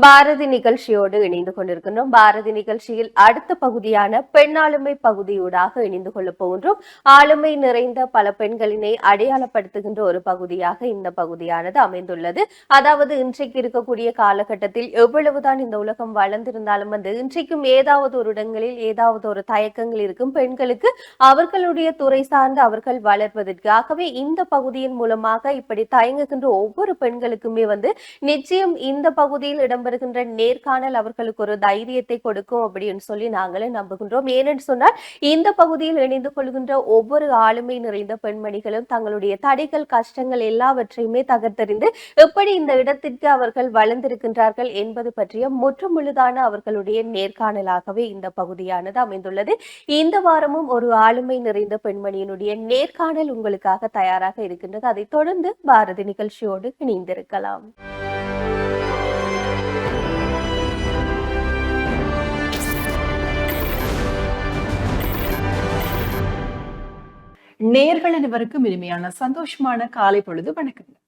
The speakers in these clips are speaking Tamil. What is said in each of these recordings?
பாரதி நிகழ்ச்சியோடு இணைந்து கொண்டிருக்கின்றோம். பாரதி நிகழ்ச்சியில் அடுத்த பகுதியான பெண்ணாளுமை பகுதியூடாக இணைந்து கொள்ளப் போகின்றோம். ஆளுமை நிறைந்த பல பெண்களினை அடையாளப்படுத்துகின்ற ஒரு பகுதியாக இந்த பகுதியானது அமைந்துள்ளது. அதாவது இன்றைக்கு இருக்கக்கூடிய காலகட்டத்தில் எவ்வளவுதான் இந்த உலகம் வளர்ந்திருந்தாலும் இன்றைக்கும் ஏதாவது ஒரு இடங்களில் ஏதாவது ஒரு தயக்கங்கள் இருக்கும் பெண்களுக்கு அவர்களுடைய துறை சார்ந்து அவர்கள் வளர்வதற்கு. ஆகவே இந்த பகுதியின் மூலமாக இப்படி தயங்குகின்ற ஒவ்வொரு பெண்களுக்குமே நிச்சயம் இந்த பகுதியில் இடம்பெறுகின்ற நேர்காணல் அவர்களுக்கு ஒரு தைரியத்தை கொடுக்கும் அப்படின்னு சொல்லி நாங்களே நம்புகின்றோம். ஏனென்று சொன்னால் இந்த பகுதியில் இணைந்து கொள்கின்ற ஒவ்வொரு ஆளுமை நிறைந்த பெண்மணிகளும் தங்களுடைய தடைகள் கஷ்டங்கள் எல்லாவற்றையுமே தகர்த்தறிந்து எப்படி இந்த இடத்திற்கு அவர்கள் வளர்ந்திருக்கின்றார்கள் என்பது பற்றிய முற்றுமுழுதான அவர்களுடைய நேர்காணலாகவே இந்த பகுதியானது அமைந்துள்ளது. இந்த வாரமும் ஒரு ஆளுமை நிறைந்த பெண்மணியினுடைய நேர்காணல் உங்களுக்காக தயாராக இருக்கின்றது. அதைத் தொடர்ந்து பாரதி நிகழ்ச்சியோடு இணைந்திருக்கலாம். நேர்கள் அனைவருக்கும் இனிமையான சந்தோஷமான காலை பொழுது வணக்கங்கள்.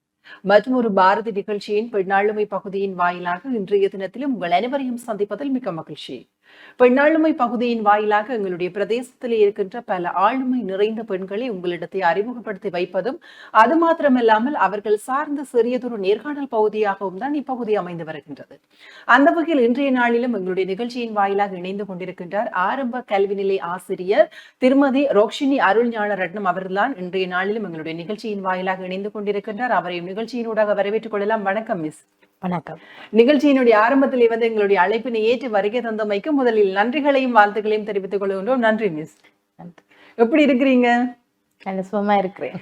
மற்றும் ஒரு பாரதி நிகழ்ச்சியின் பெண்ணாளுமை பகுதியின் வாயிலாக இன்றைய தினத்திலும் உங்கள் அனைவரையும் சந்திப்பதில் மிக்க மகிழ்ச்சி. பெண்ணாளுமை பகுதியின் வாயிலாக எங்களுடைய பிரதேசத்திலே இருக்கின்ற பல ஆளுமை நிறைந்த பெண்களை உங்களிடத்தை அறிமுகப்படுத்தி வைப்பதும் அது மாத்திரமல்லாமல் அவர்கள் சார்ந்த சிறியதொரு நேர்காணல் பகுதியாகவும் தான் இப்பகுதி அமைந்து வருகின்றது. அந்த வகையில் இன்றைய நாளிலும் எங்களுடைய நிகழ்ச்சியின் வாயிலாக இணைந்து கொண்டிருக்கின்றார் ஆரம்ப கல்வி நிலை ஆசிரியர் திருமதி ரோக்ஷினி அருள்ஞான ரட்னம் அவர்கள்தான் இன்றைய நாளிலும் எங்களுடைய நிகழ்ச்சியின் வாயிலாக இணைந்து கொண்டிருக்கின்றார். அவரையும் நிகழ்ச்சியினூடாக வரவேற்றுக் கொள்ளலாம். வணக்கம் மிஸ். வணக்கம். நிகழ்ச்சியினுடைய ஆரம்பத்திலே எங்களுடைய அழைப்பினை ஏற்று வருகை தந்தமைக்கு முதலில் நன்றிகளையும் வாழ்த்துக்களையும் தெரிவித்துக் கொள்கின்றோம். நன்றி மிஸ். எப்படி இருக்கிறீங்க? சும்மா இருக்கிறேன்.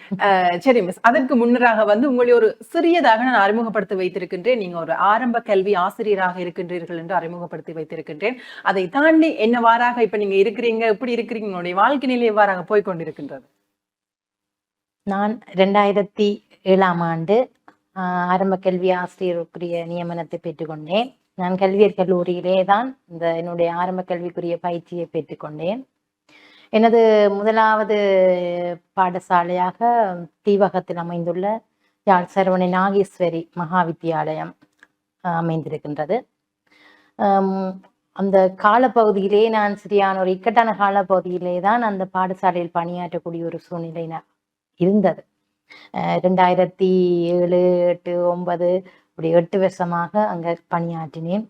சரி மிஸ், அதற்கு முன்னராக உங்களை ஒரு சிறியதாக நான் அறிமுகப்படுத்தி வைத்திருக்கின்றேன். நீங்க ஒரு ஆரம்ப கல்வி ஆசிரியராக இருக்கின்றீர்கள் என்று அறிமுகப்படுத்தி வைத்திருக்கின்றேன். அதை தாண்டி என்னவாறாக இப்ப நீங்க இருக்கிறீங்க, எப்படி இருக்கிறீங்க, உங்களுடைய வாழ்க்கை நிலை எவ்வாறாக போய்கொண்டிருக்கின்றது? நான் 2007ஆம் ஆண்டு ஆரம்ப கல்வி ஆசிரியருக்குரிய நியமனத்தை பெற்றுக்கொண்டேன். நான் கல்வியற் கல்லூரியிலே தான் என்னுடைய ஆரம்ப கல்விக்குரிய பயிற்சியை பெற்றுக்கொண்டேன். எனது முதலாவது பாடசாலையாக தீவகத்தில் அமைந்துள்ள யாழ் சரவணை நாகேஸ்வரி மகா வித்தியாலயம் அமைந்திருக்கின்றது. அந்த காலப்பகுதியிலே நான் சரியான ஒரு இக்கட்டான காலப்பகுதியிலே தான் அந்த பாடசாலையில் பணியாற்றக்கூடிய ஒரு சூழ்நிலை இருந்தது. 2007, 8, 9 இப்படி 8 வருஷமாக அங்கே பணியாற்றினேன்.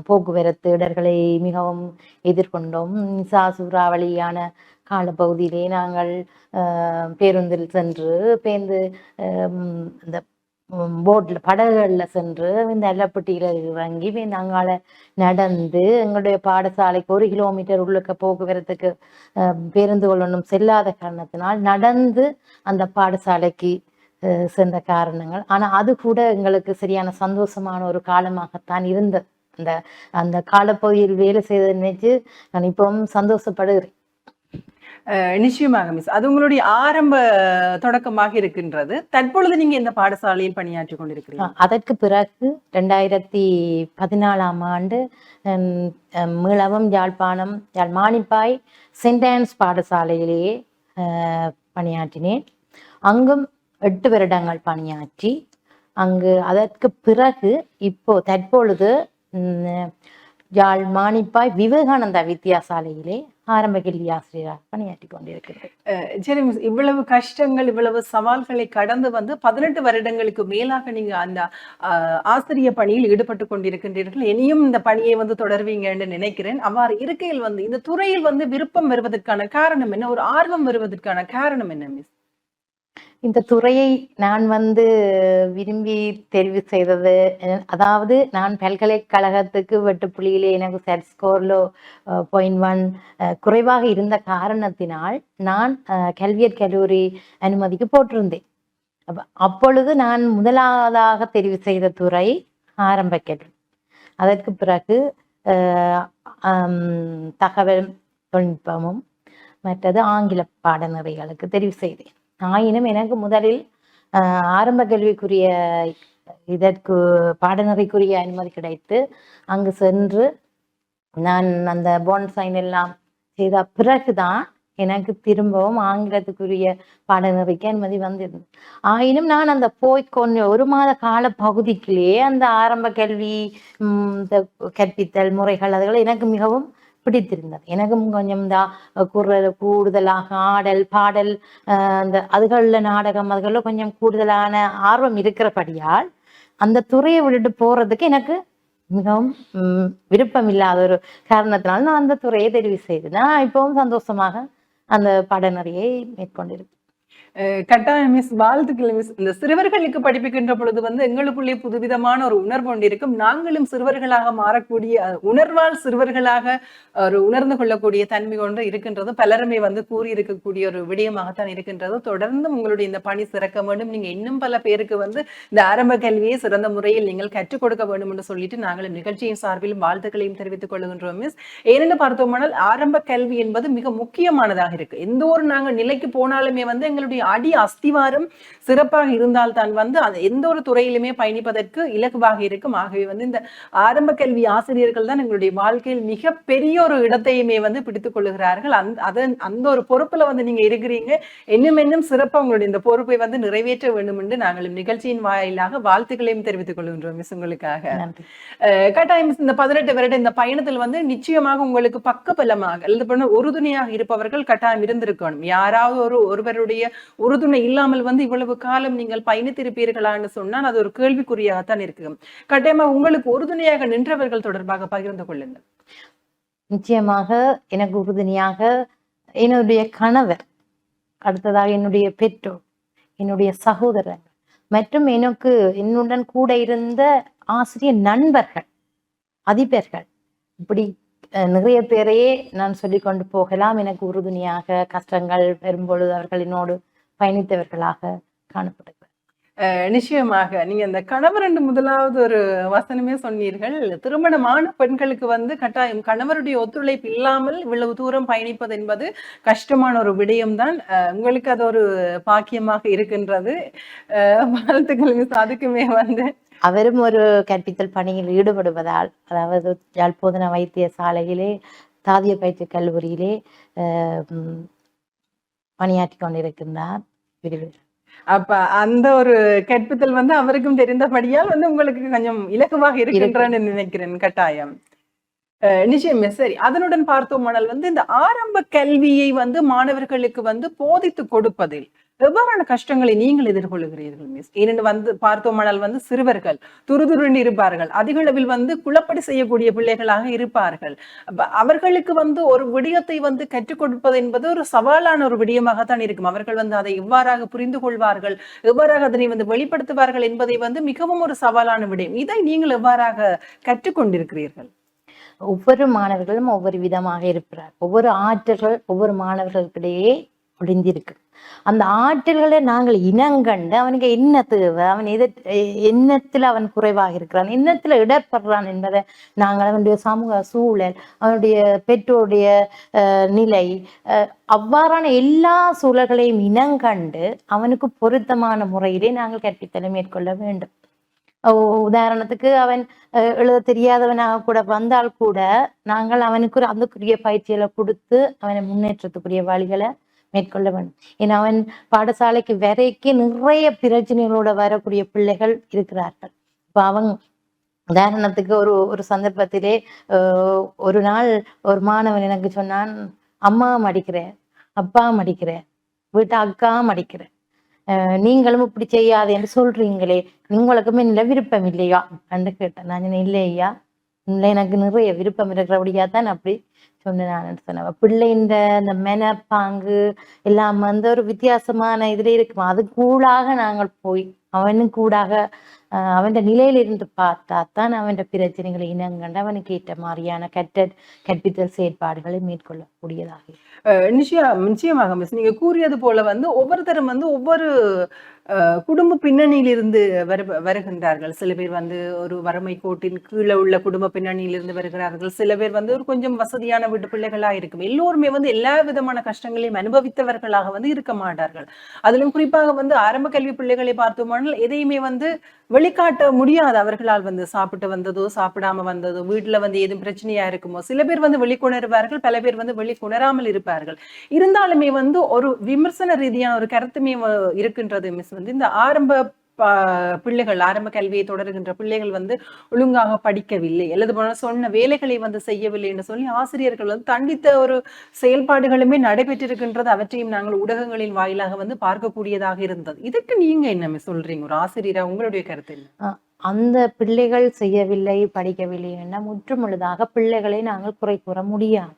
போக்குவரத்து இடர்களை மிகவும் எதிர்கொண்டோம். சூறாவளியான காலப்பகுதியிலே நாங்கள் பேருந்தில் சென்று இந்த போட்ல படகுகள்ல சென்று இந்த எல்லப்பட்டியில இறங்கி நாங்கால நடந்து எங்களுடைய பாடசாலைக்கு 1 கிலோமீட்டர் உள்ளுக்க போக்குவரத்துக்கு பேருந்துகள் ஒன்றும் செல்லாத காரணத்தினால் நடந்து அந்த பாடசாலைக்கு சென்ற காரணங்கள். ஆனா அது கூட எங்களுக்கு சரியான சந்தோஷமான ஒரு காலமாகத்தான் இருந்தது. அந்த அந்த காலப்பகுதியில் வேலை செய்ததை நினைச்சு நான் இப்பவும் சந்தோஷப்படுகிறேன். நிச்சயமாக மிஸ், அது உங்களுடைய ஆரம்ப தொடக்கமாக இருக்கின்றது. தற்பொழுது நீங்க இந்த பாடசாலையில் பணியாற்றி கொண்டிருக்கிறீங்க. அதற்கு பிறகு 2014ஆம் ஆண்டு மீளவும் யாழ்ப்பாணம் மானிப்பாய் சென்ட் ஆன்ஸ் பாடசாலையிலேயே பணியாற்றினேன். அங்கும் 8 வருடங்கள் பணியாற்றி அதற்கு பிறகு தற்பொழுது யாழ் மானிப்பாய் விவேகானந்தா வித்தியாசாலையிலே ஆரம்ப கல்வி ஆசிரியராக பணியாற்றி கொண்டிருக்கிறது. சரி மிஸ், இவ்வளவு கஷ்டங்கள் இவ்வளவு சவால்களை கடந்து 18 வருடங்களுக்கு மேலாக நீங்க அந்த ஆசிரிய பணியில் ஈடுபட்டு கொண்டிருக்கின்றீர்கள். இனியும் இந்த பணியை தொடர்வீங்க என்று நினைக்கிறேன். அவ்வாறு இருக்கையில் இந்த துறையில் விருப்பம் வருவதற்கான காரணம் என்ன, ஒரு ஆர்வம் வருவதற்கான காரணம் என்ன மிஸ்? இந்த துறையை நான் விரும்பி தெரிவு செய்தது, அதாவது நான் பல்கலைக்கழகத்துக்கு வெட்டுப்புள்ளியிலே எனக்கு செட் ஸ்கோர்ல 0.1 குறைவாக இருந்த காரணத்தினால் நான் கல்வியற் கல்லூரி அனுமதிக்கு போட்டிருந்தேன். அப்பொழுது நான் முதலாவதாக தெரிவு செய்த துறை ஆரம்ப கல்வி. அதற்கு பிறகு தகவல் தொழில்நுட்பமும் மற்றது ஆங்கில பாடநெறிகளுக்கு தெரிவு செய்தேன். ஆயினும் எனக்கு முதலில் ஆரம்ப கல்விக்குரிய இதற்கு பாடநெறிக்குரிய அனுமதி கிடைத்து அங்கு சென்று நான் அந்த போன் சைன் எல்லாம் செய்த பிறகுதான் எனக்கு திரும்பவும் ஆங்கிலத்துக்குரிய பாடநெறிக்கு அனுமதி வந்திருந்தது. ஆயினும் நான் அந்த கொஞ்சம் 1 மாத கால பகுதிக்குள்ளேயே அந்த ஆரம்ப கல்வி இந்த கற்பித்தல் முறைகள் அதுகள் எனக்கு மிகவும் பிடித்திருந்தது. எனக்கும் கொஞ்சம் இந்த குரல் கூடுதலாக ஆடல் பாடல் அந்த அதுகள்ல நாடகம் அதுகள்ல கொஞ்சம் கூடுதலான ஆர்வம் இருக்கிறபடியால் அந்த துறையை விட்டுட்டு போறதுக்கு எனக்கு மிகவும் விருப்பம் இல்லாத ஒரு காரணத்தினால் நான் அந்த துறையை தெரிவு செய்தேன். நான் இப்பவும் சந்தோஷமாக அந்த பாடநெறியை மேற்கொண்டிருக்கேன். கட்டாயம் மிஸ், வாழ்த்துக்கள் மிஸ். இந்த சிறுவர்களுக்கு படிப்புகின்ற பொழுது வந்து எங்களுக்குள்ளே புதுவிதமான ஒரு உணர்வு ஒன்று இருக்கும். நாங்களும் சிறுவர்களாக மாறக்கூடிய உணர்வால் சிறுவர்களாக ஒரு உணர்ந்து கொள்ளக்கூடிய தன்மை ஒன்று இருக்கின்றது. பலருமே வந்து கூறியிருக்கக்கூடிய ஒரு விடயமாகத்தான் இருக்கின்றது. தொடர்ந்து உங்களுடைய இந்த பணி சிறக்க வேண்டும். நீங்க இன்னும் பல பேருக்கு வந்து இந்த ஆரம்ப கல்வியை சிறந்த முறையில் நீங்கள் கற்றுக் கொடுக்க வேண்டும் என்று சொல்லிட்டு நாங்களும் நிகழ்ச்சியின் சார்பிலும் வாழ்த்துக்களையும் தெரிவித்துக் கொள்கின்றோம் மிஸ். ஏனென்று பார்த்தோமானால் ஆரம்ப கல்வி என்பது மிக முக்கியமானதாக இருக்கு. எந்த ஒரு நாங்கள் நிலைக்கு போனாலுமே வந்து எங்களுடைய அடி அஸ்திவாரம் சிறப்பாக இருந்தால் தான் வந்து எந்த ஒரு துறையிலுமே பயணிப்பதற்கு இலகுவாக இருக்கும். ஆகவே வந்து இந்த ஆரம்ப கல்வி ஆசிரியர்கள் தான் எங்களுடைய வாழ்க்கையில் மிகப்பெரிய ஒரு இடத்தையுமே வந்து பிடித்துக் கொள்ளுகிறார்கள். அந்த ஒரு பொறுப்புல வந்து நீங்க இருக்கிறீங்க. இன்னும் சிறப்பா உங்களுடைய இந்த பொறுப்பை வந்து நிறைவேற்ற வேண்டும் என்று நாங்கள் நிகழ்ச்சியின் வாயிலாக வாழ்த்துக்களையும் தெரிவித்துக் கொள்கின்றோம் மிஸ் உங்களுக்காக. கட்டாயம் இந்த 18 வருட இந்த பயணத்தில் வந்து நிச்சயமாக உங்களுக்கு பக்கபலமாக அல்லது உறுதுணையாக இருப்பவர்கள் கட்டாயம் இருந்திருக்கணும். யாராவது ஒருவருடைய உறுதுணை இல்லாமல் வந்து இவ்வளவு காலம் நீங்கள் பயணித்திருப்பீர்களான்னு சொன்னால் அது ஒரு கேள்விக்குறியாகத்தான் இருக்கு. கட்டாயமா உங்களுக்கு உறுதுணையாக நின்றவர்கள் தொடர்பாக பகிர்ந்து கொள்ளுங்கள். நிச்சயமாக எனக்கு உறுதுணையாக என்னுடைய கணவர், அடுத்ததாக என்னுடைய பெற்றோர், என்னுடைய சகோதரர்கள் மற்றும் என்னுடன் கூட இருந்த ஆசிரியர் நண்பர்கள், அதிபர்கள், இப்படி நிறைய பேரையே நான் சொல்லிக் கொண்டு போகலாம். எனக்கு உறுதுணையாக கஷ்டங்கள் வரும்பொழுது அவர்கள் என்னோடு பயணித்தவர்களாக காணப்படுகிறார். நிச்சயமாக நீங்க அந்த கணவர் என்று முதலாவது ஒரு வசனமே சொன்னீர்கள். திருமணமான பெண்களுக்கு வந்து கட்டாயம் கணவருடைய ஒத்துழைப்பு இல்லாமல் இவ்வளவு தூரம் பயணிப்பது என்பது கஷ்டமான ஒரு விடயம்தான். உங்களுக்கு அது ஒரு பாக்கியமாக இருக்கின்றது. வாழ்த்துக்கள் மிஸ். அதுக்குமே வந்து அவரும் ஒரு கற்பித்தல் பணியில் ஈடுபடுவதால், அதாவது யாழ்ப்பாண வைத்தியசாலையிலே தாதிய பயிற்சி கல்லூரியிலே பணியாற்றி கொண்டிருக்கின்றார். அப்ப அந்த ஒரு கற்பித்தல் வந்து அவருக்கும் தெரிந்தபடியால் வந்து உங்களுக்கு கொஞ்சம் இலகுவாக இருக்கின்றன்னு நினைக்கிறேன். கட்டாயம் நிச்சயமே. சரி, அதனுடன் பார்த்தோமானால் வந்து இந்த ஆரம்ப கல்வியை வந்து மாணவர்களுக்கு வந்து போதித்து கொடுப்பதில் எவ்வாறான கஷ்டங்களை நீங்கள் எதிர்கொள்ளுகிறீர்கள் மிஸ்? ஏனென்று வந்து பார்த்தோமானால் வந்து சிறுவர்கள் துருதுருன்னு இருப்பார்கள். அதிக அளவில் வந்து குழப்படி செய்யக்கூடிய பிள்ளைகளாக இருப்பார்கள். அவர்களுக்கு வந்து ஒரு விடயத்தை வந்து கற்றுக் கொடுப்பது என்பது ஒரு சவாலான ஒரு விடயமாகத்தான் இருக்கும். அவர்கள் வந்து அதை எவ்வாறாக புரிந்து கொள்வார்கள், எவ்வாறாக அதனை வந்து வெளிப்படுத்துவார்கள் என்பதை வந்து மிகவும் ஒரு சவாலான விடயம். இதை நீங்கள் எவ்வாறாக கற்றுக்கொண்டிருக்கிறீர்கள்? ஒவ்வொரு மாணவர்களும் ஒவ்வொரு விதமாக இருக்கிறார். ஒவ்வொரு ஆற்றல்கள் ஒவ்வொரு மாணவர்களுக்கிடையே ஒளிந்திருக்கு. அந்த ஆற்றல்களை நாங்கள் இனங்கண்டு அவனுக்கு என்ன தேவை, அவன் எண்ணத்தில் அவன் குறைவாக இருக்கிறான், எண்ணத்துல இடர்படுறான் என்பதை நாங்கள் அவனுடைய சமூக சூழல், அவனுடைய பெற்றோருடைய நிலை, அவ்வாறான எல்லா சூழல்களையும் இனங்கண்டு அவனுக்கு பொருத்தமான முறையிலே நாங்கள் கற்பித்தலை மேற்கொள்ள வேண்டும். உதாரணத்துக்கு அவன் எழுத தெரியாதவனாக கூட வந்தால் கூட நாங்கள் அவனுக்கு அதுக்குரிய பயிற்சிகளை கொடுத்து அவனை முன்னேற்றத்துக்குரிய வழிகளை மேற்கொள்ள வேண்டும். ஏன்னா அவன் பாடசாலைக்கு வரைக்கும் நிறைய பிரச்சனைகளோட வரக்கூடிய பிள்ளைகள் இருக்கிறார்கள். இப்ப அவங்க உதாரணத்துக்கு ஒரு சந்தர்ப்பத்திலே ஒரு நாள் ஒரு மாணவன் எனக்கு சொன்னான், அம்மா மடிக்கிறேன், அப்பா மடிக்கிறேன், வீட்டு அக்கா மடிக்கிறேன், நீங்களும் இப்படி செய்யாது என்று சொல்றீங்களே, உங்களுக்குமே இல்லை விருப்பம் இல்லையா என்று கேட்டேன். நான் இல்லை ஐயா, இல்லை எனக்கு நிறைய விருப்பம் இருக்கிறபடியா தான் அப்படி சொன்னேன். நான் சொன்னேன், பிள்ளைன்ற அந்த மெனப்பாங்கு எல்லாம் வந்து ஒரு வித்தியாசமான இதுல இருக்கும். அது கூடாக நாங்கள் போய் அவனுக்கு கூடாக அவன் நிலையிலிருந்து பார்த்தா தான் அவன் பிரச்சனைகளை இனங்கண்டு அவனுக்கு ஏற்ற மாதிரியான கற்பித்தல் செயற்பாடுகளை மேற்கொள்ளக்கூடியதாக. நிச்சயமாக மிஸ், நீங்க கூறியது போல வந்து ஒவ்வொருத்தரும் வந்து ஒவ்வொரு குடும்ப பின்னணியிலிருந்து வருகின்றார்கள். சில பேர் வந்து ஒரு வறுமை கோட்டின் கீழே உள்ள குடும்ப பின்னணியிலிருந்து வருகிறார்கள். சில பேர் வந்து ஒரு கொஞ்சம் வசதியான வீட்டு பிள்ளைகளா இருக்கும். எல்லோருமே வந்து எல்லா விதமான கஷ்டங்களையும் அனுபவித்தவர்களாக வந்து இருக்க மாட்டார்கள். அதிலும் குறிப்பாக வந்து ஆரம்ப கல்வி பிள்ளைகளை பார்த்தோமானால் எதையுமே வந்து வெளிக்காட்ட முடியாது. அவர்களால் வந்து சாப்பிட்டு வந்ததோ சாப்பிடாம வந்ததோ வீட்டுல வந்து ஏதும் பிரச்சனையா இருக்குமோ, சில பேர் வந்து வெளிக்கொணர்வார்கள், பல பேர் வந்து வெளிக்கொணராமல் இருப்பார்கள். இருந்தாலுமே வந்து ஒரு விமர்சன ரீதியான ஒரு கருத்துமே இருக்கின்றது மிஸ். வந்து இந்த பிள்ளைகள் ஆரம்ப கல்வியை தொடர்கின்ற பிள்ளைகள் வந்து ஒழுங்காக படிக்கவில்லை அல்லது சொன்ன வேலைகளை வந்து செய்யவில்லை என்று சொல்லி ஆசிரியர்கள் வந்து தண்டித்த ஒரு செயல்பாடுகளுமே நடைபெற்றிருக்கின்றது. அவற்றையும் நாங்கள் ஊடகங்களின் வாயிலாக வந்து பார்க்கக்கூடியதாக இருந்தது. இதுக்கு நீங்க என்ன சொல்றீங்க ஒரு ஆசிரியரா, உங்களுடைய கருத்து என்ன? அந்த பிள்ளைகள் செய்யவில்லை, படிக்கவில்லை என முற்றுமுழுதாக பிள்ளைகளை நாங்கள் குறை கூற முடியாது.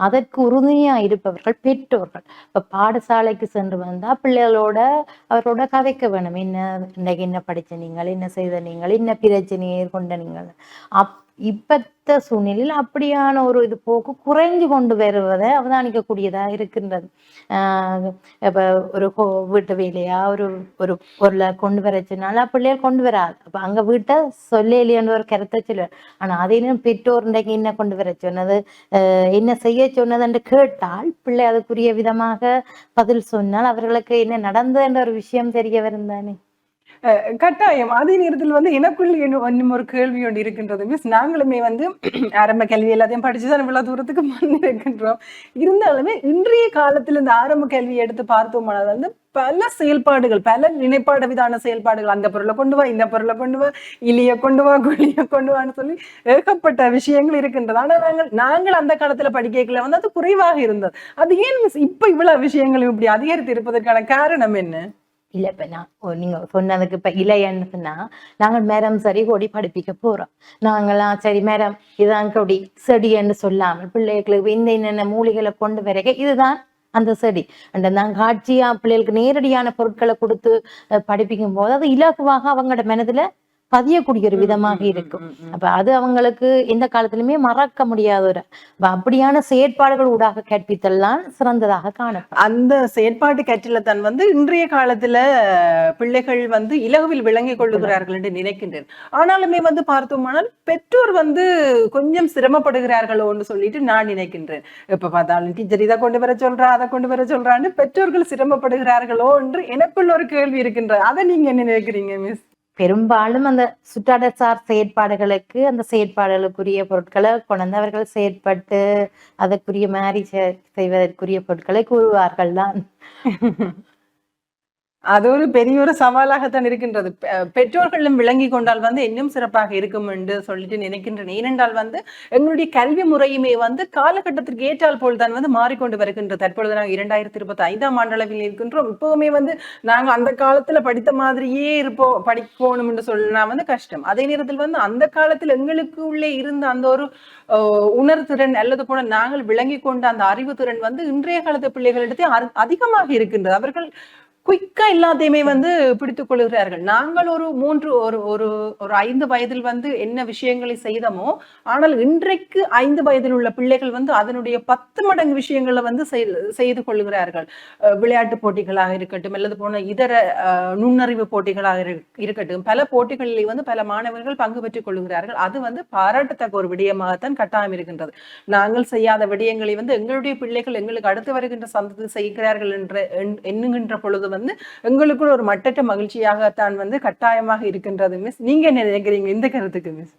அதற்கு உறுதுணையா இருப்பவர்கள் பெற்றோர்கள். இப்ப பாடசாலைக்கு சென்று வந்தா பிள்ளைகளோட அவரோட கதைக்க வேணும். இன்னைக்கு என்ன படிச்ச நீங்கள், என்ன செய்த நீங்கள், என்ன பிரச்சனையை கொண்ட நீங்கள். இப்பத்த சூழ்நிலையில் அப்படியான ஒரு இது போக்கு குறைஞ்சு கொண்டு வருவதை அவதானிக்கக்கூடியதா இருக்கின்றது. இப்ப ஒரு வீட்டு வேலையா ஒரு ஒரு பொருளை கொண்டு வர சொன்னாலும் பிள்ளைகள் கொண்டு வராது. அப்ப அங்க வீட்டை சொல்லலையன்ற ஒரு கருத்தை சொல்லுவார். ஆனா அதையும் பெற்றோர் இன்றைக்கு என்ன கொண்டு வர சொன்னது, என்ன செய்ய சொன்னது என்று கேட்டால் பிள்ளை அதுக்குரிய விதமாக பதில் சொன்னால் அவர்களுக்கு என்ன நடந்தது என்ற ஒரு விஷயம் தெரிய வரும் தானே. கட்டாயம். அதே நேரத்தில் வந்து எனக்குள்ள இன்னும் ஒரு கேள்வி ஒன்று இருக்கின்றது மிஸ். நாங்களுமே வந்து ஆரம்ப கல்வி எல்லாத்தையும் படிச்சுதான் இவ்வளவு தூரத்துக்கு இருக்கின்றோம். இருந்தாலுமே இன்றைய காலத்துல இந்த ஆரம்ப கல்வியை எடுத்து பார்த்தோம்னால் வந்து பல செயல்பாடுகள், பல நினைப்பாட விதான செயல்பாடுகள், அந்த பொருளை கொண்டு வா, இந்த பொருளை கொண்டு வா, இலிய கொண்டு வா, குழிய கொண்டு வான்னு சொல்லி ஏகப்பட்ட விஷயங்கள் இருக்கின்றது. ஆனா நாங்கள் அந்த காலத்துல படிக்கல வந்து அது குறைவாக இருந்தது. அது ஏன் மிஸ் இப்ப இவ்வளவு விஷயங்களும் இப்படி அதிகரித்து இருப்பதற்கான காரணம் என்ன? இல்ல இப்ப நீங்க சொன்னதுக்கு இப்ப இளையன்னு சொன்னா நாங்கள் மேடம் சரி கொடி படிப்பிக்க போறோம். நாங்களாம் சரி மேடம் இதுதான் கொடி செடின்னு சொல்லாமல் பிள்ளைகளுக்கு இந்த என்னென்ன மூலிகளை கொண்டு வரைக்க இதுதான் அந்த செடி நாங்க காட்சியா பிள்ளைகளுக்கு நேரடியான பொருட்களை கொடுத்து படிப்பிக்கும் போது அது இலகுவாக அவங்களோட மனதுல பதியக்கூடிய ஒரு விதமாக இருக்கும். அப்ப அது அவங்களுக்கு எந்த காலத்திலுமே மறக்க முடியாத ஒரு அப்படியான செயற்பாடுகள் ஊடாக கற்பித்தல்லாம் சிறந்ததாக காணப்படும். அந்த செயற்பாட்டு கற்றல தான் வந்து இன்றைய காலத்துல பிள்ளைகள் வந்து இலகுவில் விளங்கிக் கொள்ளுகிறார்கள் என்று நினைக்கின்றேன். ஆனாலுமே வந்து பார்த்தோம்னால் பெற்றோர் வந்து கொஞ்சம் சிரமப்படுகிறார்களோன்னு சொல்லிட்டு நான் நினைக்கின்றேன். எப்ப பார்த்தாலும் டீச்சர் இதை கொண்டு வர சொல்றா, அதை கொண்டு வர சொல்றான்னு பெற்றோர்கள் சிரமப்படுகிறார்களோ என்று எனக்குள்ள ஒரு கேள்வி இருக்கின்றது. அதை நீங்க என்ன நினைக்கிறீங்க மிஸ்? பெரும்பாலும் அந்த சுற்றாடற்சார் செயற்பாடுகளுக்கு அந்த செயற்பாடுகளுக்குரிய பொருட்களை கொண்டவர்கள் செயற்பட்டு அதற்குரிய மாதிரி செய்வதற்குரிய பொருட்களை கூறுவார்கள் தான். அது ஒரு பெரிய ஒரு சவாலாகத்தான் இருக்கின்றது. பெற்றோர்களும் விளங்கி கொண்டால் வந்து இன்னும் சிறப்பாக இருக்கும் என்று சொல்லிட்டு நினைக்கின்றேன். ஏனென்றால் வந்து எங்களுடைய கல்வி முறையுமே வந்து காலகட்டத்திற்கு ஏற்றால் போல் தான் வந்து மாறிக்கொண்டு வருகின்றது. தற்பொழுது நாங்கள் 2025ஆம் ஆண்டளவில் இருக்கின்றோம். இப்பவுமே வந்து நாங்க அந்த காலத்துல படித்த மாதிரியே படிக்கணும் என்று சொன்னா வந்து கஷ்டம். அதே நேரத்தில் வந்து அந்த காலத்தில் எங்களுக்கு உள்ளே இருந்த அந்த ஒரு உணர்திறன் அல்லது போல நாங்கள் விளங்கி கொண்ட அந்த அறிவு திறன் வந்து இன்றைய காலத்து பிள்ளைகளிடத்தே அதிகமாக இருக்கின்றது. அவர்கள் குயிக்கா எல்லாத்தையுமே வந்து பிடித்துக் கொள்கிறார்கள். நாங்கள் ஒரு 5 வயதில் வந்து என்ன விஷயங்களை செய்தோமோ, ஆனால் இன்றைக்கு 5 வயதில் உள்ள பிள்ளைகள் வந்து அதனுடைய 10 மடங்கு விஷயங்களை வந்து செய்து கொள்கிறார்கள். விளையாட்டு போட்டிகளாக இருக்கட்டும், அல்லது போன இதர நுண்ணறிவு போட்டிகளாக இருக்கட்டும், பல போட்டிகளிலே வந்து பல மாணவர்கள் பங்கு பெற்றுக் கொள்கிறார்கள். அது வந்து பாராட்டத்தக்க ஒரு விடயமாகத்தான் கட்டாயம் இருக்கின்றது. நாங்கள் செய்யாத விடயங்களை வந்து எங்களுடைய பிள்ளைகள் எங்களுக்கு அடுத்து வருகின்ற சந்ததி செய்கிறார்கள் என்கின்ற பொழுது வந்து எங்களுக்குள்ள ஒரு மட்டற்ற மகிழ்ச்சியாகத்தான் வந்து கட்டாயமாக இருக்கின்றது மிஸ். நீங்க என்ன நினைக்கிறீங்க இந்த கருத்துக்கு மிஸ்?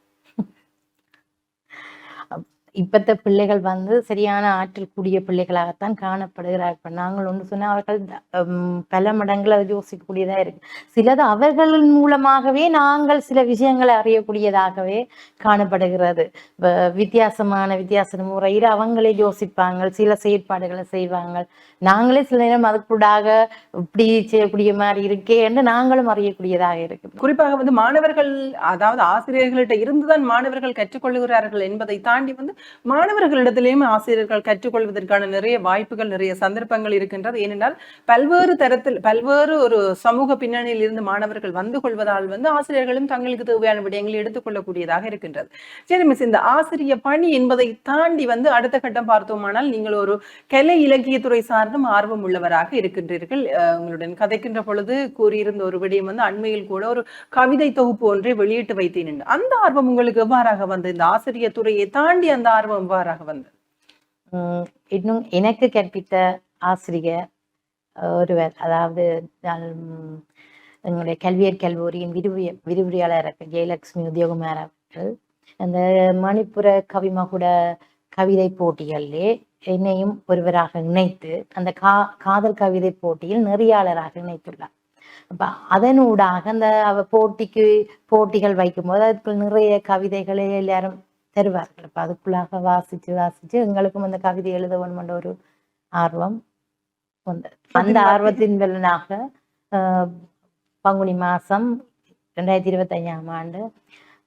இப்பத்த பிள்ளைகள் வந்து சரியான ஆற்றல் கூடிய பிள்ளைகளாகத்தான் காணப்படுகிறார். இப்ப நாங்கள் ஒன்று சொன்னா அவர்கள் பல மடங்களை யோசிக்கக்கூடியதா இருக்கு. சிலது அவர்களின் மூலமாகவே நாங்கள் சில விஷயங்களை அறியக்கூடியதாகவே காணப்படுகிறது. வித்தியாசமான முறையில் அவங்களே யோசிப்பாங்க, சில செயற்பாடுகளை செய்வாங்க. நாங்களே சில நேரம் அதுக்கூடாக இப்படி செய்யக்கூடிய மாதிரி இருக்கே என்று நாங்களும் அறியக்கூடியதாக இருக்கு. குறிப்பாக வந்து மாணவர்கள், அதாவது ஆசிரியர்கள்ட்ட இருந்துதான் மாணவர்கள் கற்றுக்கொள்கிறார்கள் என்பதை தாண்டி வந்து மாணவர்களிடத்திலேயும் ஆசிரியர்கள் கற்றுக்கொள்வதற்கான நிறைய வாய்ப்புகள், நிறைய சந்தர்ப்பங்கள் இருக்கின்றது. ஏனென்றால் பல்வேறு தரத்தில் பல்வேறு ஒரு சமூக பின்னணியில் இருந்து மாணவர்கள் வந்து கொள்வதால் வந்து ஆசிரியர்களும் தங்களுக்கு தேவையான விடயங்களை எடுத்துக்கொள்ளக்கூடியதாக இருக்கின்றது. சரி மிஸ், இந்த ஆசிரிய பணி என்பதை தாண்டி வந்து அடுத்த கட்டம் பார்த்தோமானால் நீங்கள் ஒரு கலை இலக்கியத்துறை சார்ந்தும் ஆர்வம் உள்ளவராக இருக்கின்றீர்கள். உங்களுடன் கதைக்கின்ற பொழுது கூறியிருந்த ஒரு விடயம் வந்து அண்மையில் கூட ஒரு கவிதை தொகுப்பு ஒன்றை வெளியிட்டு வைத்தேன். அந்த ஆர்வம் உங்களுக்கு எவ்வாறாக வந்து இந்த ஆசிரியர் துறையை தாண்டி அந்த ஆர்வம் எவ்வாறாக வந்து? இன்னும் எனக்கு கற்பித்த ஆசிரியர் ஒருவர், அதாவது எங்களுடைய கல்வியற் கல்லூரியின் விரிவுரையாளர் ஜெயலட்சுமி உத்தியோகமார் அவர்கள் அந்த மணிப்புர கவிமகுட கவிதை போட்டிகளிலே என்னையும் ஒருவராக இணைத்து அந்த காதல் கவிதை போட்டியில் நெறியாளராக இணைத்துள்ளார். அப்ப அதனூடாக அந்த போட்டிகள் வைக்கும்போது அதுக்குள் நிறைய கவிதைகளை எல்லாரும் தருவார்கள். அப்ப அதுக்குள்ளாக வாசிச்சு எங்களுக்கும் அந்த கவிதை எழுத வேண்டும் என்ற ஒரு ஆர்வம் வந்தது. அந்த ஆர்வத்தின் பலனாக பங்குனி மாசம் 2025ஆம் ஆண்டு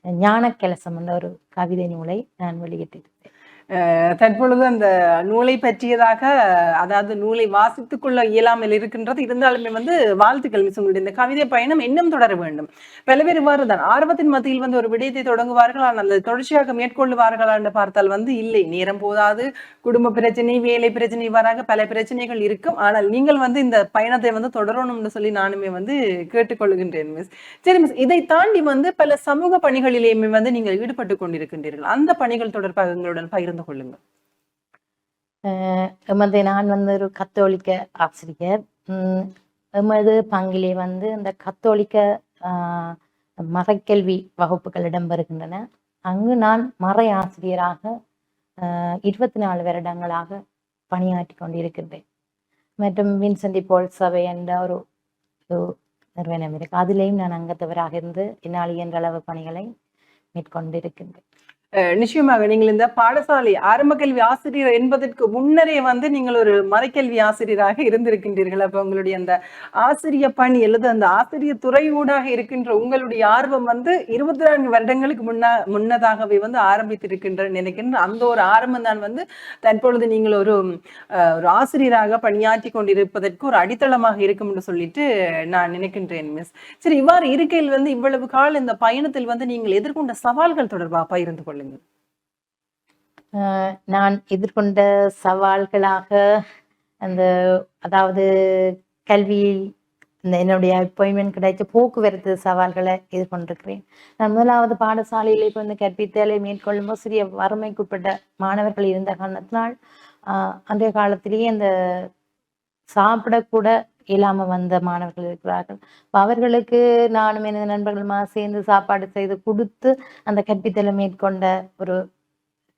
ஞானக்கலசம் என்ற ஒரு கவிதை நூலை நான் வெளியிட்டிருந்தேன். தற்பொழுது அந்த நூலை பற்றியதாக, அதாவது நூலை வாசித்துக் கொள்ள இயலாமல் இருக்கின்றது. இருந்தாலுமே வாழ்த்துக்கள் மிஸ். உங்களுடைய இந்த கவிதை பயணம் இன்னும் தொடர வேண்டும். பல பேர் இவ்வாறுதான் ஆர்வத்தின் மத்தியில் ஒரு விடயத்தை தொடங்குவார்கள், ஆனால் அதை தொடர்ச்சியாக மேற்கொள்ளுவார்கள் என்று பார்த்தால் இல்லை, நேரம் போதாது, குடும்ப பிரச்சனை, வேலை பிரச்சனை, இவ்வாறாக பல பிரச்சனைகள் இருக்கும். ஆனால் நீங்கள் இந்த பயணத்தை தொடரணும்னு சொல்லி நானுமே கேட்டுக்கொள்கின்றேன் மிஸ். சரி மிஸ், இதை தாண்டி பல சமூக பணிகளிலேயுமே நீங்கள் ஈடுபட்டு கொண்டிருக்கின்றீர்கள். அந்த பணிகள் தொடர்பாக எங்களுடன் பகிர்ந்து கொள்ளுங்க. நான் ஒரு கத்தோலிக்க ஆசிரியர். எமது பங்கிலே இந்த கத்தோலிக்க மறைக்கல்வி வகுப்புகள் இடம்பெறுகின்றன. அங்கு நான் மறை ஆசிரியராக 24 வருடங்களாக பணியாற்றி கொண்டிருக்கின்றேன். மற்றும் வின்சென்ட் போல் சபை என்ற ஒரு நிறுவனம் இருக்கு, அதிலேயும் நான் அங்கத்தவராக இருந்து என்னால் இயன்ற அளவு பணிகளை மேற்கொண்டிருக்கின்றேன். நிச்சயமாக நீங்கள் இந்த பாடசாலை ஆரம்ப கல்வி ஆசிரியர் என்பதற்கு முன்னரே நீங்கள் ஒரு மறைக்கல்வி ஆசிரியராக இருந்திருக்கின்றீர்கள். அப்ப உங்களுடைய அந்த ஆசிரிய பணி அல்லது அந்த ஆசிரியர் துறையூடாக இருக்கின்ற உங்களுடைய ஆர்வம் 24 வருடங்களுக்கு முன்னதாகவே ஆரம்பித்திருக்கின்ற நினைக்கின்ற அந்த ஒரு ஆரம்பம் தான் தற்பொழுது நீங்கள் ஒரு ஆசிரியராக பணியாற்றி கொண்டிருப்பதற்கு ஒரு அடித்தளமாக இருக்கும் என்று சொல்லிட்டு நான் நினைக்கின்றேன் மிஸ். சரி, இவ்வாறு இருக்கையில் இவ்வளவு கால இந்த பயணத்தில் நீங்கள் எதிர்கொண்ட சவால்கள் தொடர்பாக பகிர்ந்து கொள்ளுங்க. நான் எதிர்கொண்ட சவால்களாக அதாவது கல்வியில் என்னுடைய அப்பாயின்மெண்ட் கிடைச்ச போக்குவரத்து சவால்களை எதிர்கொண்டிருக்கிறேன். நான் முதலாவது பாடசாலையில கற்பித்தலை மேற்கொள்ளும் போது சிறிய வறுமைக்குட்பட்ட மாணவர்கள் இருந்த காரணத்தினால் அன்றைய காலத்திலேயே அந்த சாப்பிடக்கூட இல்லாம வந்த மாணவர்கள் இருக்கிறார்கள். அவர்களுக்கு நானும் எனது நண்பர்களுமா சேர்ந்து சாப்பாடு செய்து கொடுத்து அந்த கற்பித்தலை மேற்கொண்ட ஒரு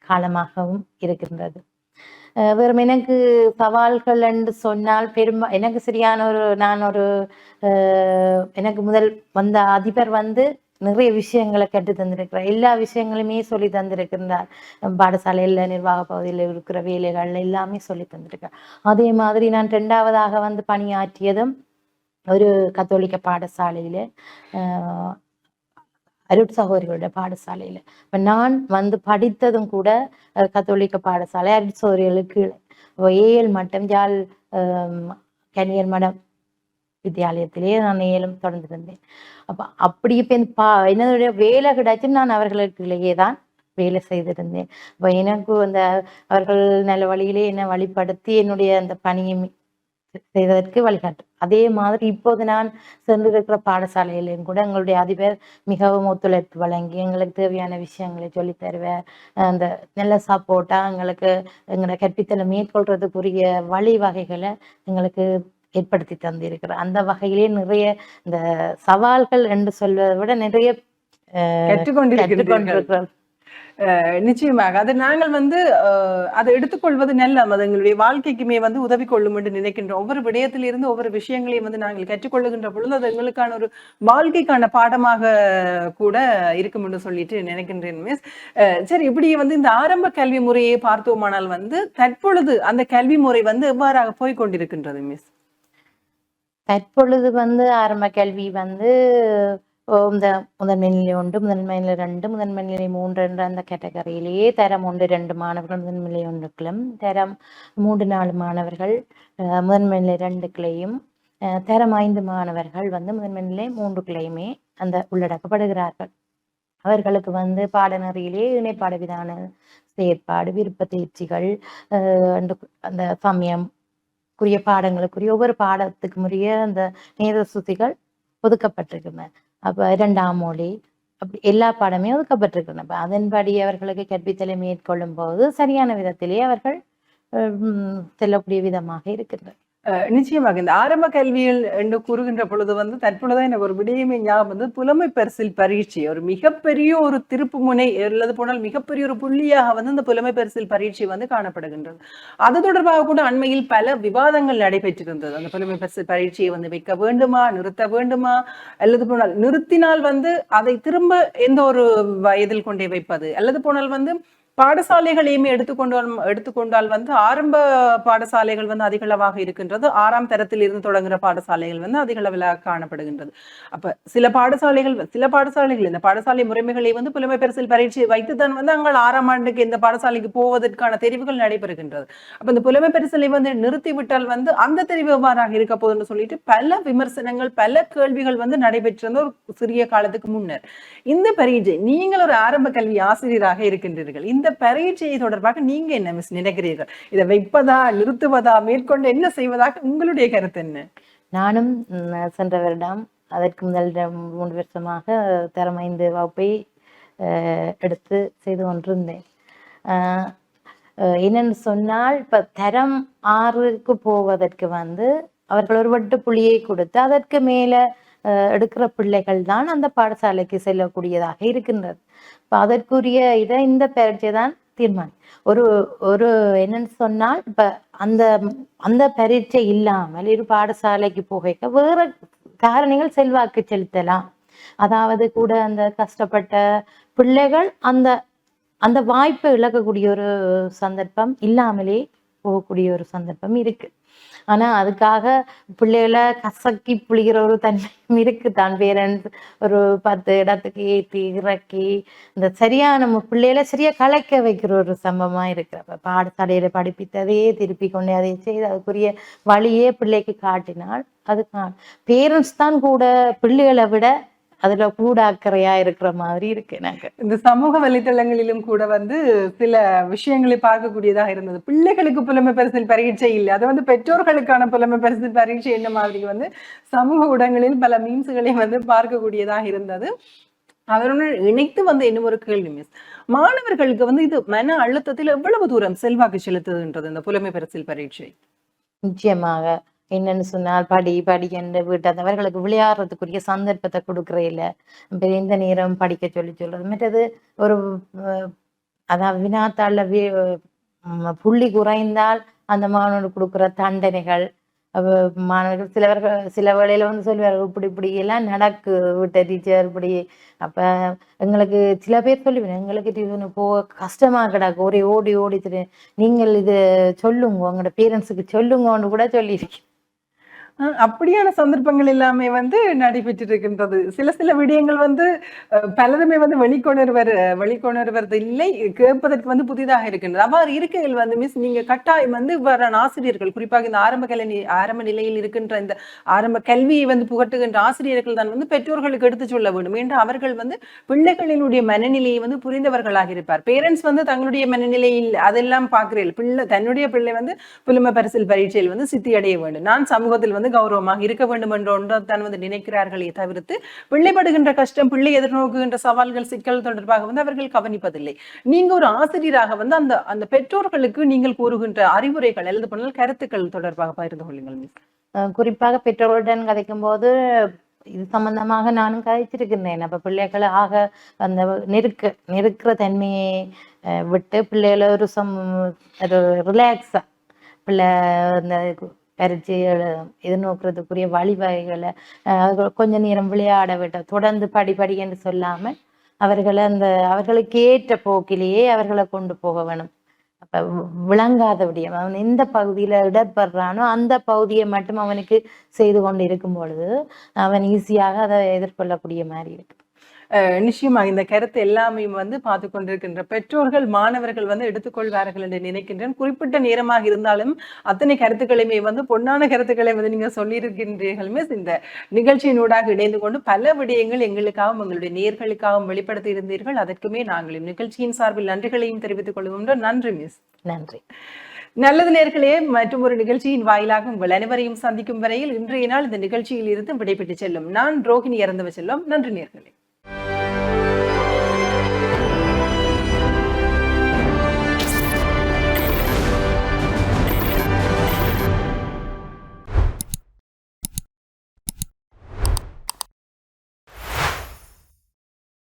காலமாகவும் இருக்கின்றது. வெறும் எனக்கு சவால்கள் என்று சொன்னால் எனக்கு சரியான எனக்கு முதல் வந்த அதிபர் நிறைய விஷயங்களை கற்று தந்திருக்கிறார். எல்லா விஷயங்களுமே சொல்லி தந்திருக்கின்றார். பாடசாலையில் நிர்வாக பகுதியில் இருக்கிற வேலைகள் எல்லாமே சொல்லி தந்திருக்கிறார். அதே மாதிரி நான் 2ஆவதாக பணியாற்றியதும் ஒரு கத்தோலிக்க பாடசாலையில, அருட்சகோதரிகளுடைய பாடசாலையில. இப்ப நான் படித்ததும் கூட கத்தோலிக்க பாடசாலை அருட்சகோதரிகளுக்கு ஏஎல் மட்டம் ஜாழ் கன்னியர் மடம் வித்தியாலயத்திலேயே நான் ஏலும் தொடர்ந்து இருந்தேன். அப்ப அப்படி இப்ப என்னுடைய வேலை கிடைச்சும் நான் அவர்களுக்குள்ளேயே தான் வேலை செய்திருந்தேன். அப்ப எனக்கு அவர்கள் நல்ல வழியிலே என்னை வழிபடுத்தி என்னுடைய அந்த பணியை செய்வதற்கு வழிகாட்டும். அதே மாதிரி இப்போது நான் சென்றிருக்கிற பாடசாலையிலும் கூட எங்களுடைய அதிபர் மிகவும் ஒத்துழைப்பு வழங்கி எங்களுக்கு தேவையான விஷயங்களை சொல்லி தருவார். அந்த நல்ல சப்போர்ட்டா எங்களை கற்பித்தலை மேற்கொள்றதுக்குரிய வழிவகைகளை எங்களுக்கு ஏற்படுத்தி தந்திருக்கிறார். அந்த வகையிலே நிறைய இந்த சவால்கள் என்று சொல்வதை விட நிறைய கற்றுக்கொண்டிருக்கிறோம். நிச்சயமாக அது நாங்கள் அதை எடுத்துக்கொள்வது நல்ல எங்களுடைய வாழ்க்கைக்குமே உதவி கொள்ளும் என்று நினைக்கின்றோம். ஒவ்வொரு விடயத்திலிருந்து ஒவ்வொரு விஷயங்களையும் நாங்கள் கற்றுக்கொள்ளுகின்ற பொழுது அது எங்களுக்கான ஒரு வாழ்க்கைக்கான பாடமாக கூட இருக்கும் என்று சொல்லிட்டு நினைக்கின்றேன் மிஸ். சரி, இப்படி இந்த ஆரம்ப கல்வி முறையை பார்த்தோமானால் தற்பொழுது அந்த கல்வி முறை எவ்வாறாக போய்கொண்டிருக்கின்றது மிஸ்? தற்பொழுது ஆரம்ப கல்வி இந்த முதன்மை நிலை 1, முதன்மை நிலை 2, முதன்மை நிலை 3 என்ற அந்த கேட்டகரியிலேயே தரம் 1, 2 மாணவர்கள் முதன்மை நிலை 1க்கும், தரம் 3, 4 மாணவர்கள் முதன்மை நிலை 2க்குள்ளேயும், தரம் 5 மாணவர்கள் முதன்மை நிலை 3க்குள்ளேயுமே உள்ளடக்கப்படுகிறார்கள். அவர்களுக்கு பாடநெறியிலே இணைப்பாட விதான செயற்பாடு, விருப்ப தேர்ச்சிகள், அந்த சமயம்க்குரிய பாடங்களுக்குரிய ஒவ்வொரு பாடத்துக்கும் உரிய அந்த நேர சுத்திகள் ஒதுக்கப்பட்டிருக்கின்றன. அப்ப 2ஆம் மொழி அப்படி எல்லா பாடமே ஒதுக்கப்பட்டிருக்கின்றன. அப்ப அதன்படி அவர்களுக்கு கற்பித்தலை மேற்கொள்ளும் போது சரியான விதத்திலே அவர்கள் செல்லக்கூடிய விதமாக இருக்கின்றனர். நிச்சயமாக இந்த ஆரம்ப கல்வியில் என்று கூறுகின்ற பொழுது வந்து தற்பொழுதுதான் எனக்கு ஒரு விடயமே ஞாபகம் வந்து புலமை பரிசில் பரீட்சை ஒரு மிகப்பெரிய ஒரு திருப்பு முனை அல்லது போனால் மிகப்பெரிய ஒரு புள்ளியாக வந்து இந்த புலமை பரிசில் பரீட்சை வந்து காணப்படுகின்றது. அது தொடர்பாக கூட அண்மையில் பல விவாதங்கள் நடைபெற்றிருந்தது. அந்த புலமை பரிசில் பரீட்சையை வந்து வைக்க வேண்டுமா, நிறுத்த வேண்டுமா, அல்லது போனால் நிறுத்தினால் வந்து அதை திரும்ப எந்த ஒரு வயதில் கொண்டே வைப்பது, அல்லது போனால் வந்து பாடசாலைகளையுமே எடுத்துக்கொண்டால் வந்து ஆரம்ப பாடசாலைகள் வந்து அதிகளவாக இருக்கின்றது. 6ஆம் தரத்தில் இருந்து தொடங்குகிற பாடசாலைகள் வந்து அதிகளவிலாக காணப்படுகின்றது. அப்ப சில பாடசாலைகள் இந்த பாடசாலை முறைமைகளை வந்து புலமை பரிசில் பரீட்சை வைத்துதான் வந்து அங்கே 6ஆம் ஆண்டுக்கு இந்த பாடசாலைக்கு போவதற்கான தெரிவுகள் நடைபெறுகின்றது. அப்ப இந்த புலமை பரிசிலை வந்து நிறுத்திவிட்டால் வந்து அந்த தெரிவு எவ்வாறாக இருக்க போதுன்னு சொல்லிட்டு பல விமர்சனங்கள், பல கேள்விகள் வந்து நடைபெற்றிருந்த ஒரு சிறிய காலத்துக்கு முன்னர். இந்த பரீட்சை, நீங்கள் ஒரு ஆரம்ப கல்வி ஆசிரியராக இருக்கின்றீர்கள், இந்த பரீட்சை தொடர்பாக நீங்க என்ன மிஸ் நினைக்கிறீர்கள்? இதை வைப்பதா, நிறுத்துவதா, மேற்கொண்டு என்ன செய்வதாக உங்களுடைய கருத்து என்ன? நானும் சென்ற வருடம் அதற்கு முதல் 3 வருஷமாக தரம் 5 வகுப்பை எடுத்து செய்து கொண்டிருந்தேன். என்னன்னு சொன்னால் இப்ப தரம் 6க்கு போவதற்கு வந்து அவர்கள் ஒரு வட்டு புள்ளியை கொடுத்து அதற்கு மேல எடுக்கிற பிள்ளைகள் தான் அந்த பாடசாலைக்கு செல்லக்கூடியதாக இருக்கின்றது. இப்ப அதற்குரிய இதை இந்த பரீட்சை தான் தீர்மானம். ஒரு என்னன்னு சொன்னால் இப்ப அந்த பரீட்சை இல்லாமல் இரு பாடசாலைக்கு போக வேற காரணங்கள் செல்வாக்கு செலுத்தலாம். அதாவது கூட அந்த கஷ்டப்பட்ட பிள்ளைகள் அந்த வாய்ப்பை இழக்கக்கூடிய ஒரு சந்தர்ப்பம் இல்லாமலே போகக்கூடிய ஒரு சந்தர்ப்பம் இருக்கு. ஆனா அதுக்காக பிள்ளைகளை கசக்கி புளிகிற ஒரு தன்மையும் இருக்குதான். பேரண்ட்ஸ் ஒரு 10 இடத்துக்கு ஏற்றி இறக்கி இந்த சரியான பிள்ளைகளை சரியா கலைக்க வைக்கிற ஒரு சம்பவமா இருக்கிறப்ப பாடசாலையில படிப்பித்ததையே திருப்பி கொண்டே அதை செய்து அதுக்குரிய வழியே பிள்ளைக்கு காட்டினால் அதுக்கான பேரண்ட்ஸ் தான் கூட பிள்ளைகளை விட அதுல கூட அக்கறையா இருக்கிற மாதிரி இருக்கு. எனக்கு இந்த சமூக வலைத்தளங்களிலும் கூட வந்து சில விஷயங்களை பார்க்கக்கூடியதாக இருந்தது. பிள்ளைகளுக்கு புலமை பரிசில் பரீட்சை இல்லை, அது வந்து பெற்றோர்களுக்கான புலமை பரிசில் பரீட்சை என்ன மாதிரி வந்து சமூக ஊடகங்களில் பல மீம்ஸ்களை வந்து பார்க்கக்கூடியதாக இருந்தது. அதனுடன் இணைத்து வந்து இன்னும் ஒரு கேள்வி மிஸ், மாணவர்களுக்கு வந்து இது மன அழுத்தத்தில் எவ்வளவு தூரம் செல்வாக்கு செலுத்துதுன்றது இந்த புலமை பரிசில் பரீட்சை? நிச்சயமாக என்னன்னு சொன்னால் படி என்று வீட்டு அவர்களுக்கு விளையாடுறதுக்குரிய சந்தர்ப்பத்தை கொடுக்கறே இல்லை. இந்த நேரம் படிக்க சொல்றது. மற்றது ஒரு அதாவது வினாத்தாள்ல புள்ளி குறைந்தால் அந்த மாணவர்களுக்கு கொடுக்குற தண்டனைகள், மாணவர்கள் சில வேளையில வந்து சொல்லுவார்கள் இப்படி எல்லாம் நடக்கு விட்ட டீச்சர் இப்படி. அப்ப எங்களுக்கு சில பேர் சொல்லுவேன், எங்களுக்கு டியூஷன் போக கஷ்டமா கிடக்கு, ஒரே ஓடி நீங்கள் இது சொல்லுங்க, உங்களோட பேரண்ட்ஸுக்கு சொல்லுங்கன்னு கூட சொல்லியிருக்கேன். அப்படியான சந்தர்ப்பங்கள் எல்லாமே வந்து நடைபெற்று இருக்கின்றது. சில விடயங்கள் வந்து பலருமே வந்து வெளிக்கொணர்வது இல்லை, கேட்பதற்கு வந்து புதிதாக இருக்கின்றது. அவ்வாறு இருக்கைகள் வந்து மிஸ், நீங்க கட்டாயம் வந்து இவ்வாறான ஆசிரியர்கள், குறிப்பாக இந்த ஆரம்ப நிலையில் இருக்கின்ற இந்த ஆரம்ப கல்வியை வந்து புகட்டுகின்ற ஆசிரியர்கள் தான் வந்து பெற்றோர்களுக்கு எடுத்து சொல்ல வேண்டும் என்று அவர்கள் வந்து பிள்ளைகளினுடைய மனநிலையை வந்து புரிந்தவர்களாக இருப்பார். பேரண்ட்ஸ் வந்து தங்களுடைய மனநிலையில் அதெல்லாம் பார்க்கிறீர்கள், தன்னுடைய பிள்ளை வந்து புலமை பரிசில் பரீட்சையில் வந்து சித்தி அடைய வேண்டும், நான் சமூகத்தில் வந்து கௌரவமாக இருக்க வேண்டும் என்ற ஒன்றைத்தான் வந்து நினைக்கிறார்களே தவிர்த்து பிள்ளைப்படுகின்ற கஷ்டம், பிள்ளை எதிர்நோக்குகின்ற சவால்கள், சிக்கல் தொடர்பாக வந்து அவர்கள் கவனிப்பதில்லை. நீங்க ஒரு ஆசிரியராக வந்து அந்த பெற்றோர்களுக்கு நீங்கள் கூறுகின்ற அறிவுரைகள் எழுத பண்ணால் கருத்துக்கள் தொடர்பாக பகிர்ந்து கொள்ளுங்கள். குறிப்பாக பெற்றோருடன் கதைக்கும் போது இது சம்பந்தமாக நானும் கதைச்சிருக்கிறேன். அப்ப பிள்ளைகளை அந்த நெருக்கிற தன்மையை விட்டு பிள்ளைகளை ஒரு ரிலாக்ஸா பிள்ளை அந்த பரீட்சை எதிர்நோக்கிறதுக்குரிய வழிவகைகளை கொஞ்ச நேரம் விளையாட விட்ட தொடர்ந்து படி என்று சொல்லாம அவர்களை அவர்களுக்கு ஏற்ற போக்கிலேயே அவர்களை கொண்டு போக வேணும். அப்ப விளங்காத விடியம் அவன் எந்த பகுதியில இடர்படுறானோ அந்த பகுதியை மட்டும் அவனுக்கு செய்து கொண்டு இருக்கும் பொழுது அவன் ஈஸியாக அதை எதிர்கொள்ளக்கூடிய மாதிரி இருக்கு. நிச்சயமாக இந்த கருத்து எல்லாமே வந்து பார்த்து கொண்டிருக்கின்ற பெற்றோர்கள், மாணவர்கள் வந்து எடுத்துக்கொள்வார்கள் என்று நினைக்கின்றேன். குறிப்பிட்ட நேரமாக இருந்தாலும் அத்தனை கருத்துக்களையுமே வந்து பொன்னான கருத்துக்களை வந்து நீங்க சொல்லியிருக்கின்றீர்கள் மிஸ். இந்த நிகழ்ச்சியினூடாக இணைந்து கொண்டு பல விடயங்கள் எங்களுக்காகவும் எங்களுடைய நேயர்களுக்காகவும் வெளிப்படுத்தி இருந்தீர்கள். அதற்குமே நாங்களும் நிகழ்ச்சியின் சார்பில் நன்றிகளையும் தெரிவித்துக் கொள்கின்றோம். நன்றி மிஸ். நன்றி. நல்லது நேர்களே, மற்றும் ஒரு நிகழ்ச்சியின் வாயிலாக உங்கள் அனைவரையும் சந்திக்கும் வரையில் இன்றைய நாள் இந்த நிகழ்ச்சியில் இருந்து விடைபெற்று செல்லும் நான் ரோஹிணி இறந்தவ செல்லும். நன்றி நேர்களே.